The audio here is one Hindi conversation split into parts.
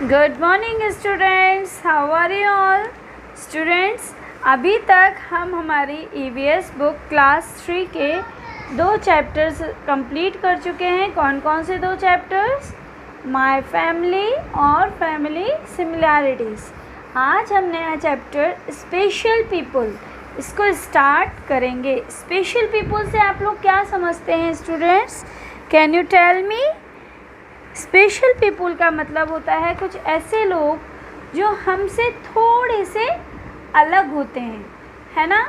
Good morning students, how are you all students. अभी तक हम हमारी EVS बुक क्लास 3 के 2 चैप्टर्स कंप्लीट कर चुके हैं। कौन कौन से 2 चैप्टर्स? माय फैमिली और फैमिली सिमिलैरिटीज़। आज हम नया चैप्टर स्पेशल पीपल इसको स्टार्ट करेंगे। स्पेशल पीपल से आप लोग क्या समझते हैं students? Can you tell me? Special people का मतलब होता है कुछ ऐसे लोग जो हमसे थोड़े से अलग होते हैं, है ना।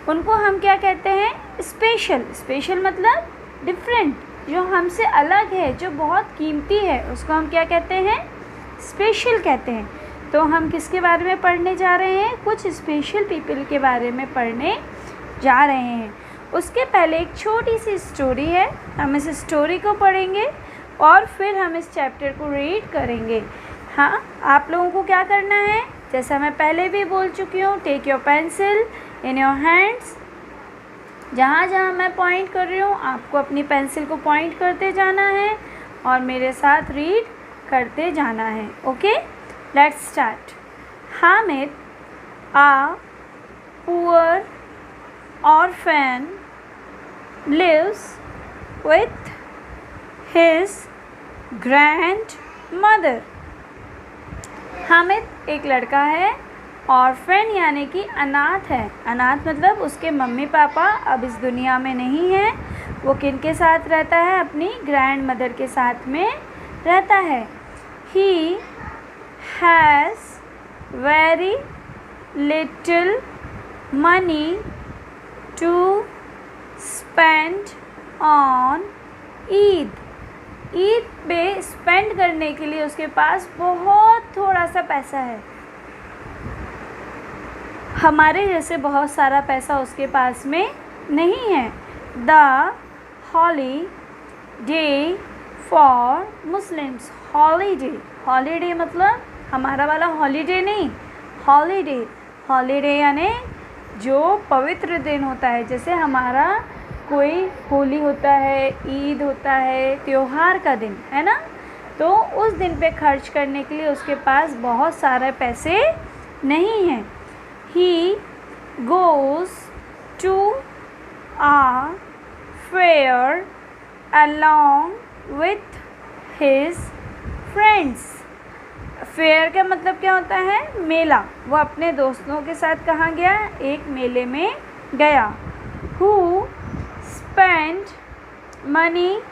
उनको हम क्या कहते हैं? स्पेशल। स्पेशल मतलब डिफरेंट, जो हमसे अलग है, जो बहुत कीमती है, उसको हम क्या कहते हैं? स्पेशल कहते हैं। तो हम किसके बारे में पढ़ने जा रहे हैं? कुछ स्पेशल पीपल के बारे में पढ़ने जा रहे हैं। उसके पहले एक छोटी सी स्टोरी है, हम इस स्टोरी को पढ़ेंगे और फिर हम इस चैप्टर को रीड करेंगे। हाँ, आप लोगों को क्या करना है? जैसा मैं पहले भी बोल चुकी हूँ, take your pencil in your hands. जहाँ जहाँ मैं पॉइंट कर रही हूँ आपको अपनी पेंसिल को पॉइंट करते जाना है और मेरे साथ रीड करते जाना है। Okay, let's start. Hamid a poor orphan lives with his grandmother। Hamid एक लड़का है, ऑर्फन यानी कि अनाथ है। अनाथ मतलब उसके मम्मी पापा अब इस दुनिया में नहीं हैं। वो किन के साथ रहता है? अपनी ग्रैंड मदर के साथ में रहता है। He has very little money to spend on Eid. Eid पे स्पेंड करने के लिए उसके पास बहुत थोड़ा सा पैसा है। हमारे जैसे बहुत सारा पैसा उसके पास में नहीं है। The holiday for Muslims. Holiday, holiday मतलब हमारा वाला हॉलीडे नहीं, हॉलीडे। हॉलीडे यानी जो पवित्र दिन होता है, जैसे हमारा कोई होली होता है, ईद होता है, त्योहार का दिन है ना। तो उस दिन पे खर्च करने के लिए उसके पास बहुत सारे पैसे नहीं हैं। He goes to a fair along with his friends. Fair का मतलब क्या होता है? मेला। वो अपने दोस्तों के साथ कहाँ गया? एक मेले में गया। Who spent money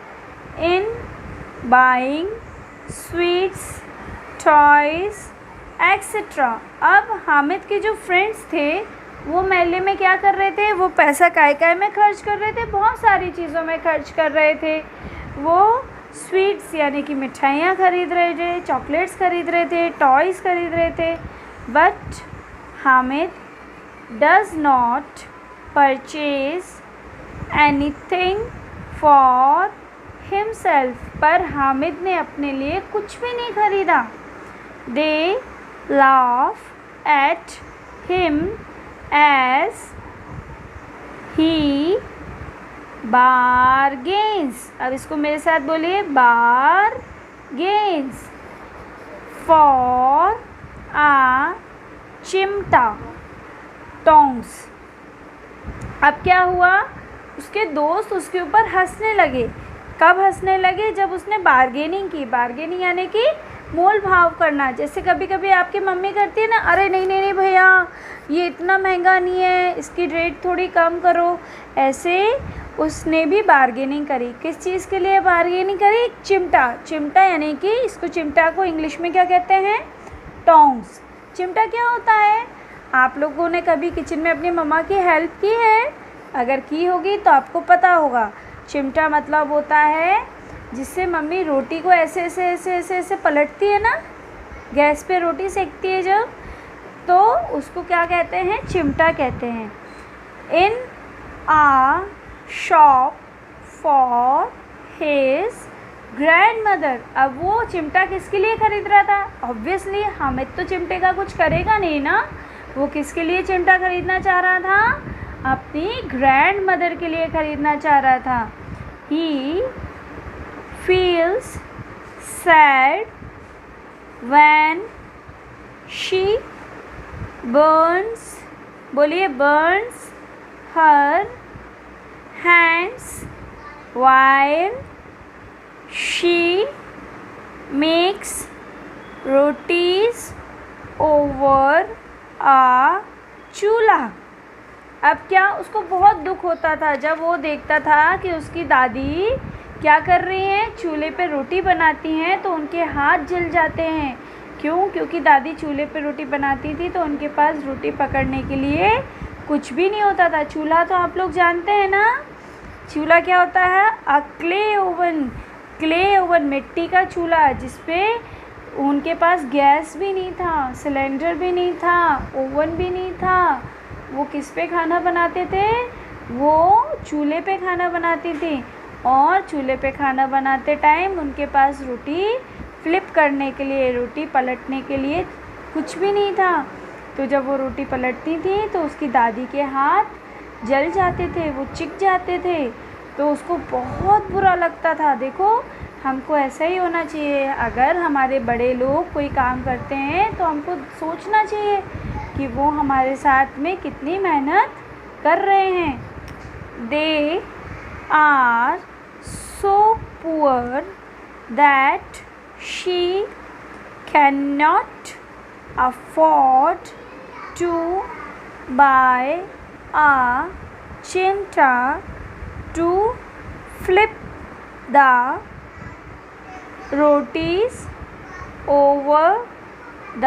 in buying sweets, toys, etc. अब हामिद के जो फ्रेंड्स थे वो मेले में क्या कर रहे थे? वो पैसा काय में खर्च कर रहे थे, बहुत सारी चीज़ों में खर्च कर रहे थे। वो स्वीट्स यानी कि मिठाइयाँ खरीद रहे थे, चॉकलेट्स खरीद रहे थे, टॉयज़ खरीद रहे थे। But Hamid does not purchase anything for himself. पर हामिद ने अपने लिए कुछ भी नहीं खरीदा। They laugh at him as he bargains. अब इसको मेरे साथ बोलिए, बारगेन्स फॉर आ चिमटा टोंग्स। अब क्या हुआ? उसके दोस्त उसके ऊपर हंसने लगे। कब हंसने लगे? जब उसने बार्गेनिंग की। बार्गेनिंग यानी कि मोल भाव करना। जैसे कभी कभी आपकी मम्मी करती है ना, अरे नहीं नहीं नहीं भैया, ये इतना महंगा नहीं है, इसकी रेट थोड़ी कम करो। ऐसे उसने भी बार्गेनिंग करी। किस चीज़ के लिए बार्गेनिंग करी? चिमटा। चिमटा यानी कि इसको, चिमटा को इंग्लिश में क्या कहते हैं? टोंग्स। चिमटा क्या होता है? आप लोगों ने कभी किचन में अपनी मम्मा की हेल्प की है? अगर की होगी तो आपको पता होगा। चिमटा मतलब होता है जिससे मम्मी रोटी को ऐसे ऐसे ऐसे ऐसे ऐसे पलटती है ना, गैस पे रोटी सेकती है जब, तो उसको क्या कहते हैं? चिमटा कहते हैं। In a shop for his grand mother. अब वो चिमटा किसके लिए ख़रीद रहा था? ऑब्वियसली हामिद तो चिमटे का कुछ करेगा नहीं ना। वो किसके लिए चिमटा ख़रीदना चाह रहा था? अपनी ग्रैंड मदर के लिए ख़रीदना चाह रहा था। He feels sad when she burns, बोलिए burns her hands while she makes rotis over a चूल्हा। अब क्या उसको बहुत दुख होता था जब वो देखता था कि उसकी दादी क्या कर रही हैं, चूल्हे पे रोटी बनाती हैं तो उनके हाथ जल जाते हैं। क्यों? क्योंकि दादी चूल्हे पे रोटी बनाती थी तो उनके पास रोटी पकड़ने के लिए कुछ भी नहीं होता था। चूल्हा तो आप लोग जानते हैं ना, चूल्हा क्या होता है? क्ले ओवन, मिट्टी का चूल्हा, जिसपे उनके पास गैस भी नहीं था, सिलेंडर भी नहीं था, ओवन भी नहीं था। वो किस पे खाना बनाते थे? वो चूल्हे पे खाना बनाती थी। और चूल्हे पे खाना बनाते टाइम उनके पास रोटी फ्लिप करने के लिए, रोटी पलटने के लिए कुछ भी नहीं था। तो जब वो रोटी पलटती थी तो उसकी दादी के हाथ जल जाते थे, वो चिक जाते थे, तो उसको बहुत बुरा लगता था। देखो, हमको ऐसा ही होना चाहिए। अगर हमारे बड़े लोग कोई काम करते हैं तो हमको सोचना चाहिए कि वो हमारे साथ में कितनी मेहनत कर रहे हैं। They are so poor that she can not afford to buy a chimta to flip the rotis over the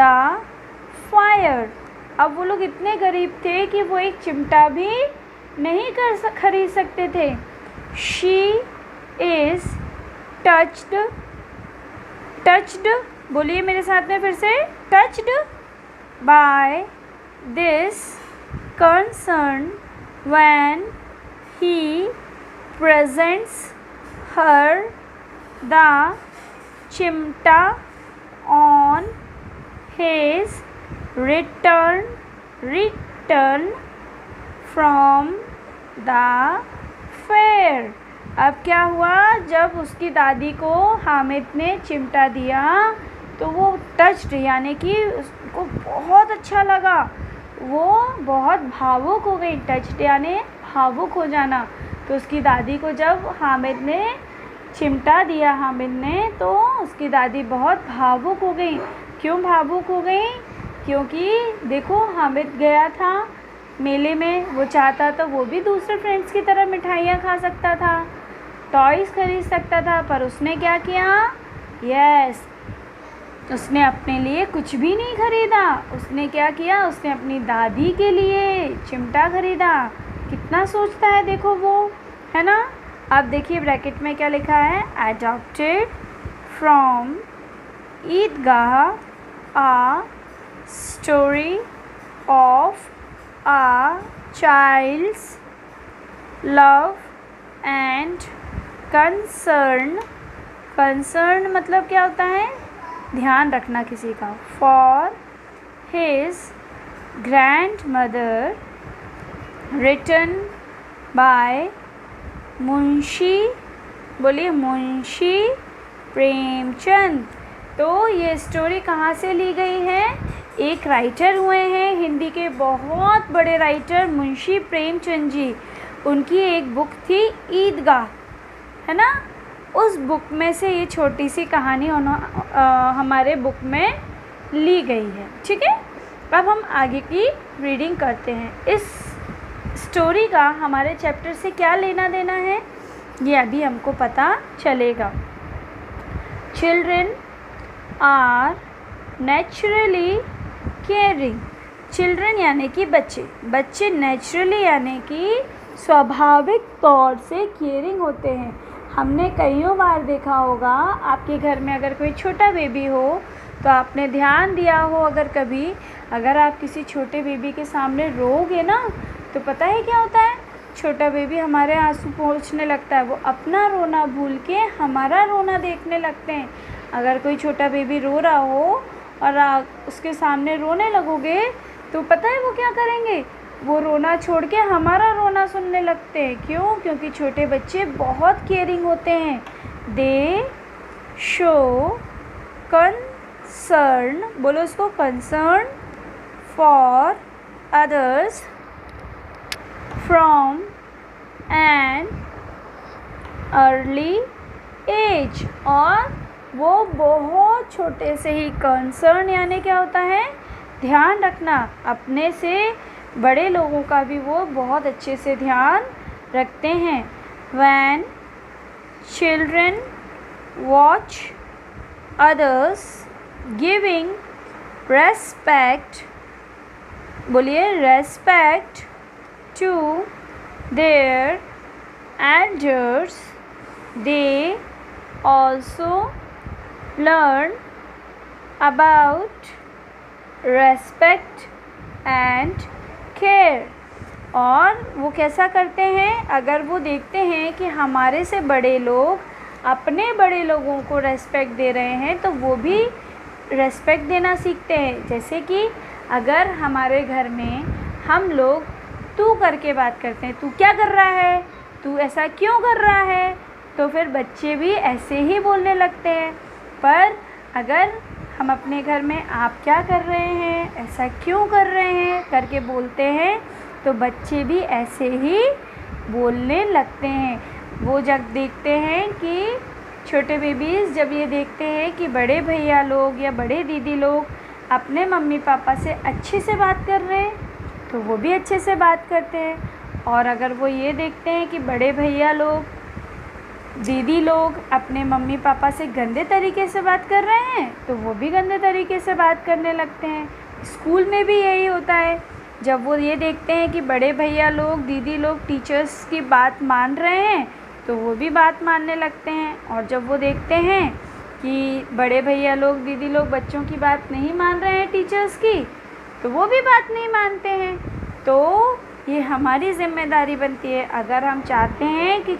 fire. अब वो लोग इतने गरीब थे कि वो एक चिमटा भी नहीं खरीद सकते थे। शी इज़ टच्ड, बोलिए मेरे साथ में फिर से, touched by this concern when he presents her the chimta on his return from the fair। अब क्या हुआ? जब उसकी दादी को हामिद ने चिमटा दिया तो वो टच्ड, यानी कि उसको बहुत अच्छा लगा, वो बहुत भावुक हो गई। टच्ड यानी भावुक हो जाना। तो उसकी दादी को जब हामिद ने चिमटा दिया तो उसकी दादी बहुत भावुक हो गई। क्यों भावुक हो गई? क्योंकि देखो, हामिद गया था मेले में, वो चाहता तो वो भी दूसरे फ्रेंड्स की तरह मिठाइयाँ खा सकता था, टॉयज़ खरीद सकता था, पर उसने क्या किया? उसने अपने लिए कुछ भी नहीं खरीदा। उसने क्या किया? उसने अपनी दादी के लिए चिमटा खरीदा। कितना सोचता है देखो वो, है ना। अब देखिए ब्रैकेट में क्या लिखा है? Adopted from Idgah a story of a child's love and concern मतलब क्या होता है? ध्यान रखना किसी का। For his grand mother, written by Munshi, बोलिए मुंशी प्रेमचंद। तो ये स्टोरी कहाँ से ली गई है? एक राइटर हुए हैं हिंदी के बहुत बड़े राइटर मुंशी प्रेमचंद जी, उनकी एक बुक थी ईदगाह, है ना। उस बुक में से ये छोटी सी कहानी हमारे बुक में ली गई है। ठीक है, अब हम आगे की रीडिंग करते हैं। इस स्टोरी का हमारे चैप्टर से क्या लेना देना है ये अभी हमको पता चलेगा। Children are naturally caring. Children यानी कि बच्चे नेचुरली यानी कि स्वाभाविक तौर से केयरिंग होते हैं। हमने कईयों बार देखा होगा, आपके घर में अगर कोई छोटा बेबी हो तो आपने ध्यान दिया हो, अगर आप किसी छोटे बेबी के सामने रोओगे ना तो पता है क्या होता है? छोटा बेबी हमारे आंसू पोंछने लगता है, वो अपना रोना भूल के हमारा रोना देखने लगते हैं। अगर कोई छोटा बेबी रो रहा हो और उसके सामने रोने लगोगे तो पता है वो क्या करेंगे? वो रोना छोड़ के हमारा रोना सुनने लगते हैं। क्यों? क्योंकि छोटे बच्चे बहुत केयरिंग होते हैं। दे शो कंसर्न concern, बोलो उसको, concern for others from an early age। और वो बहुत छोटे से ही, कंसर्न यानी क्या होता है, ध्यान रखना, अपने से बड़े लोगों का भी वो बहुत अच्छे से ध्यान रखते हैं। When children watch others giving respect, बोलिए, respect to their elders, they also learn about respect and care। और वो कैसा करते हैं, अगर वो देखते हैं कि हमारे से बड़े लोग अपने बड़े लोगों को रेस्पेक्ट दे रहे हैं तो वो भी रेस्पेक्ट देना सीखते हैं। जैसे कि अगर हमारे घर में हम लोग तू करके बात करते हैं, तू क्या कर रहा है, तू ऐसा क्यों कर रहा है, तो फिर बच्चे भी ऐसे ही बोलने लगते हैं। पर अगर हम अपने घर में आप क्या कर रहे हैं, ऐसा क्यों कर रहे हैं करके बोलते हैं तो बच्चे भी ऐसे ही बोलने लगते हैं। वो जब देखते हैं कि छोटे बेबीज़ जब ये देखते हैं कि बड़े भैया लोग या बड़े दीदी लोग अपने मम्मी पापा से अच्छे से बात कर रहे हैं तो वो भी अच्छे से बात करते हैं। और अगर वो ये देखते हैं कि बड़े भैया लोग, दीदी लोग अपने मम्मी पापा से गंदे तरीके से बात कर रहे हैं तो वो भी गंदे तरीके से बात करने लगते हैं। स्कूल में भी यही होता है, जब वो ये देखते हैं कि बड़े भैया लोग, दीदी लोग टीचर्स की बात मान रहे हैं तो वो भी बात मानने लगते हैं। और जब वो देखते हैं कि बड़े भैया लोग, दीदी लोग बच्चों की बात नहीं मान रहे हैं टीचर्स की तो वो भी बात नहीं मानते हैं। तो ये हमारी ज़िम्मेदारी बनती है, अगर हम चाहते हैं कि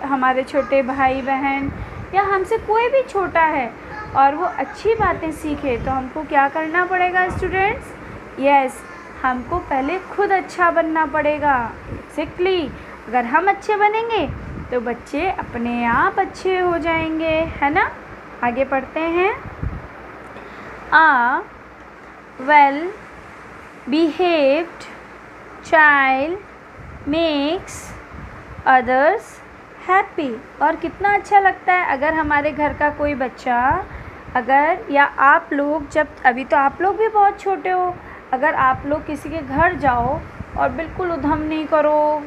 हमारे छोटे भाई बहन या हमसे कोई भी छोटा है और वो अच्छी बातें सीखे तो हमको क्या करना पड़ेगा स्टूडेंट्स? यस, हमको पहले खुद अच्छा बनना पड़ेगा। एग्जैक्टली, अगर हम अच्छे बनेंगे तो बच्चे अपने आप अच्छे हो जाएंगे, है ना। आगे पढ़ते हैं। A well behaved child makes others happy। और कितना अच्छा लगता है अगर हमारे घर का कोई बच्चा, अगर या आप लोग, जब अभी तो आप लोग भी बहुत छोटे हो, अगर आप लोग किसी के घर जाओ और बिल्कुल उधम नहीं करो,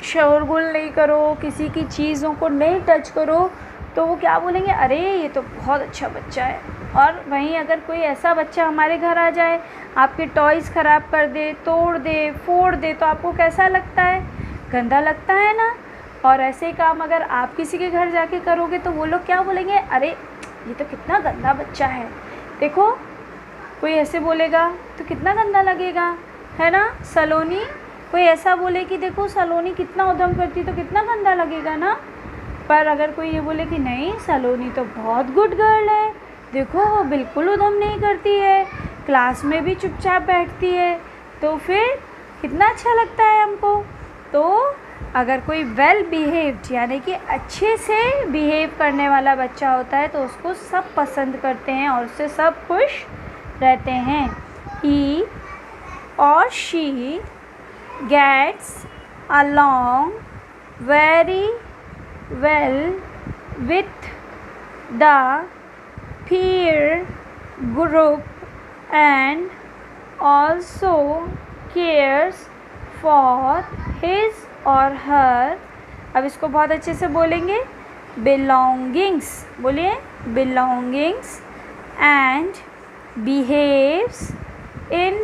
शोरगुल नहीं करो, किसी की चीज़ों को नहीं टच करो तो वो क्या बोलेंगे, अरे ये तो बहुत अच्छा बच्चा है। और वहीं अगर कोई ऐसा बच्चा हमारे घर आ जाए, आपके टॉयज़ ख़राब कर दे, तोड़ दे, फोड़ दे तो आपको कैसा लगता है? गंदा लगता है ना। और ऐसे काम अगर आप किसी के घर जाके करोगे तो वो लोग क्या बोलेंगे, अरे ये तो कितना गंदा बच्चा है, देखो। कोई ऐसे बोलेगा तो कितना गंदा लगेगा, है ना। सलोनी, कोई ऐसा बोले कि देखो सलोनी कितना उधम करती तो कितना गंदा लगेगा ना। पर अगर कोई ये बोले कि नहीं, सलोनी तो बहुत गुड गर्ल है, देखो वो बिल्कुल उधम नहीं करती है, क्लास में भी चुपचाप बैठती है, तो फिर कितना अच्छा लगता है हमको। तो अगर कोई वेल बिहेव्ड यानी कि अच्छे से बिहेव करने वाला बच्चा होता है तो उसको सब पसंद करते हैं और उससे सब खुश रहते हैं। He or she gets along very well with the peer group and also cares for his or her, अब इसको बहुत अच्छे से बोलेंगे, belongings, बोलिए belongings, and behaves in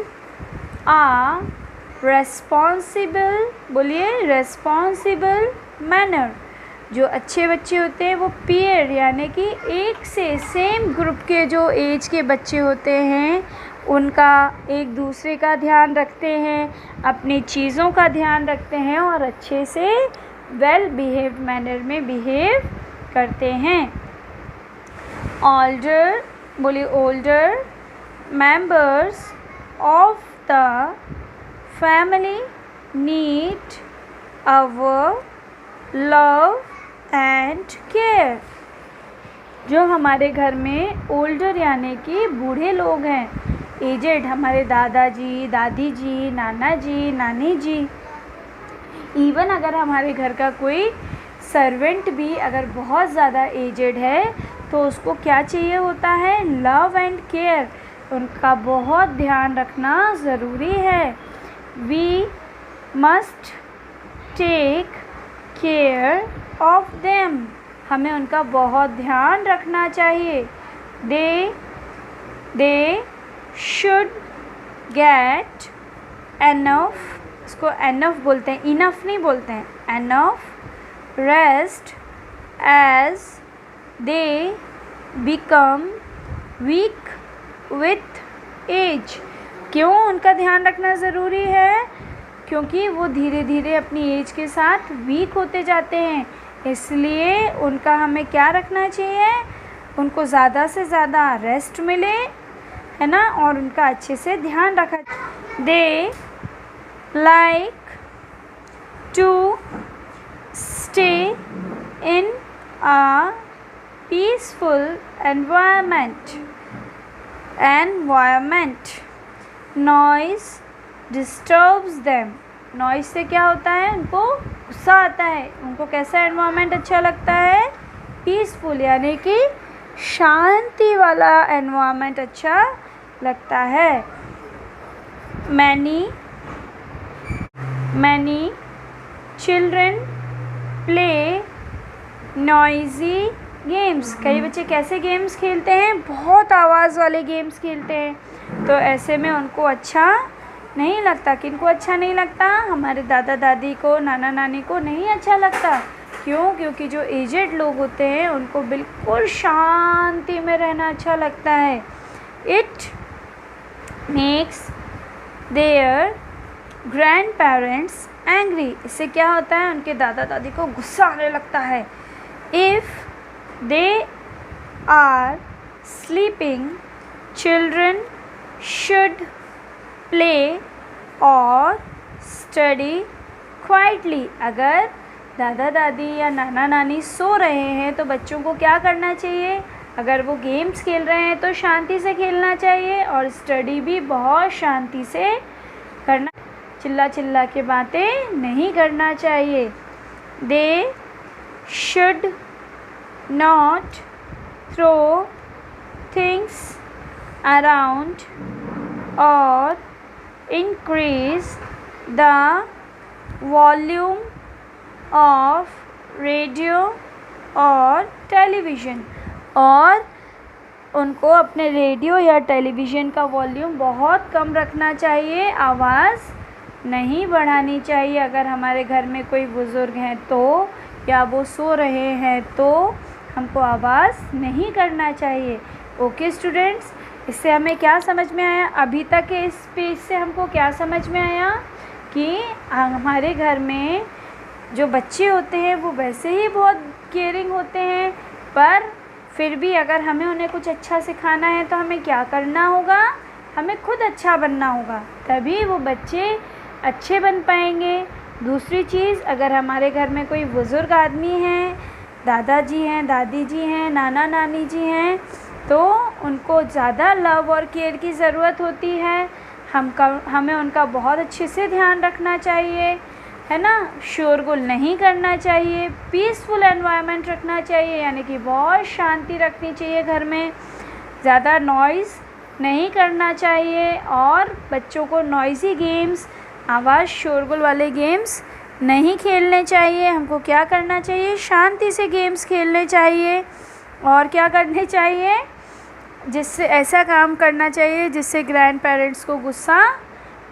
a responsible, बोलिए responsible manner। जो अच्छे बच्चे होते हैं वो पीयर यानी कि एक से सेम ग्रुप के जो एज के बच्चे होते हैं उनका एक दूसरे का ध्यान रखते हैं, अपनी चीज़ों का ध्यान रखते हैं और अच्छे से वेल बिहेव्ड मैनर में बिहेव करते हैं। ओल्डर, बोलिए older members of the family need our love and care। जो हमारे घर में ओल्डर यानी कि बूढ़े लोग हैं, एजेड, हमारे दादाजी, दादी जी, नाना जी, नानी जी, इवन अगर हमारे घर का कोई सर्वेंट भी अगर बहुत ज़्यादा एजेड है तो उसको क्या चाहिए होता है? लव एंड केयर, उनका बहुत ध्यान रखना ज़रूरी है। We must take care of them, हमें उनका बहुत ध्यान रखना चाहिए। दे शुड गेट एनफ, इसको एनफ बोलते हैं, इनफ नहीं बोलते हैं, enough rest as they become weak with age. क्यों उनका ध्यान रखना ज़रूरी है? क्योंकि वो धीरे धीरे अपनी एज के साथ वीक होते जाते हैं, इसलिए उनका हमें क्या रखना चाहिए? उनको ज़्यादा से ज़्यादा रेस्ट मिले, है ना, और उनका अच्छे से ध्यान रखा। They like to stay in a peaceful environment. Noise disturbs them. Noise से क्या होता है? उनको गुस्सा आता है। उनको कैसा एनवायरनमेंट अच्छा लगता है? पीसफुल, यानी कि शांति वाला एनवायरनमेंट अच्छा लगता है। Many children play noisy games. कई बच्चे कैसे गेम्स खेलते हैं? बहुत आवाज़ वाले गेम्स खेलते हैं। तो ऐसे में उनको अच्छा नहीं लगता। किनको अच्छा नहीं लगता? हमारे दादा दादी को, नाना नानी को नहीं अच्छा लगता। क्यों? क्योंकि जो एजेड लोग होते हैं उनको बिल्कुल शांति में रहना अच्छा लगता है। It makes there grand parents angry. इससे क्या होता है? उनके दादा दादी को गुस्सा आने लगता है। If they are sleeping, children should play or study quietly. अगर दादा दादी या नाना नानी सो रहे हैं तो बच्चों को क्या करना चाहिए? अगर वो गेम्स खेल रहे हैं तो शांति से खेलना चाहिए और स्टडी भी बहुत शांति से करना, चिल्ला चिल्ला के बातें नहीं करना चाहिए। दे should not throw things around or increase the volume of radio or television। और उनको अपने रेडियो या टेलीविज़न का वॉल्यूम बहुत कम रखना चाहिए, आवाज़ नहीं बढ़ानी चाहिए। अगर हमारे घर में कोई बुज़ुर्ग हैं तो, या वो सो रहे हैं तो हमको आवाज़ नहीं करना चाहिए। ओके स्टूडेंट्स, इससे हमें क्या समझ में आया? अभी तक के इस पेज से हमको क्या समझ में आया कि हमारे घर में जो बच्चे होते हैं वो वैसे ही बहुत केयरिंग होते हैं, पर फिर भी अगर हमें उन्हें कुछ अच्छा सिखाना है तो हमें क्या करना होगा? हमें खुद अच्छा बनना होगा, तभी वो बच्चे अच्छे बन पाएंगे। दूसरी चीज़, अगर हमारे घर में कोई बुज़ुर्ग आदमी हैं, दादाजी हैं, दादी जी हैं, नाना नानी जी हैं, तो उनको ज़्यादा लव और केयर की ज़रूरत होती है। हमें उनका बहुत अच्छे से ध्यान रखना चाहिए, है ना, शोरगुल नहीं करना चाहिए, पीसफुल एनवायरनमेंट रखना चाहिए, यानी कि बहुत शांति रखनी चाहिए घर में, ज़्यादा नॉइज़ नहीं करना चाहिए, और बच्चों को नॉइज़ी गेम्स, आवाज़ शोरगुल वाले गेम्स नहीं खेलने चाहिए। हमको क्या करना चाहिए? शांति से गेम्स खेलने चाहिए। और क्या करने चाहिए? जिससे ऐसा काम करना चाहिए जिससे ग्रैंड पेरेंट्स को गुस्सा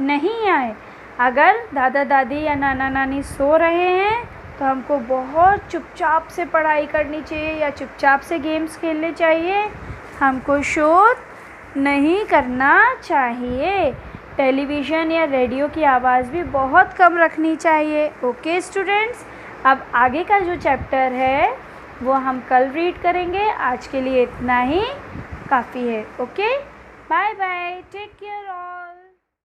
नहीं आए। अगर दादा दादी या नाना नानी सो रहे हैं तो हमको बहुत चुपचाप से पढ़ाई करनी चाहिए या चुपचाप से गेम्स खेलने चाहिए। हमको शोर नहीं करना चाहिए। टेलीविज़न या रेडियो की आवाज़ भी बहुत कम रखनी चाहिए। ओके स्टूडेंट्स, अब आगे का जो चैप्टर है वो हम कल रीड करेंगे। आज के लिए इतना ही काफ़ी है। Okay, bye bye, take care all.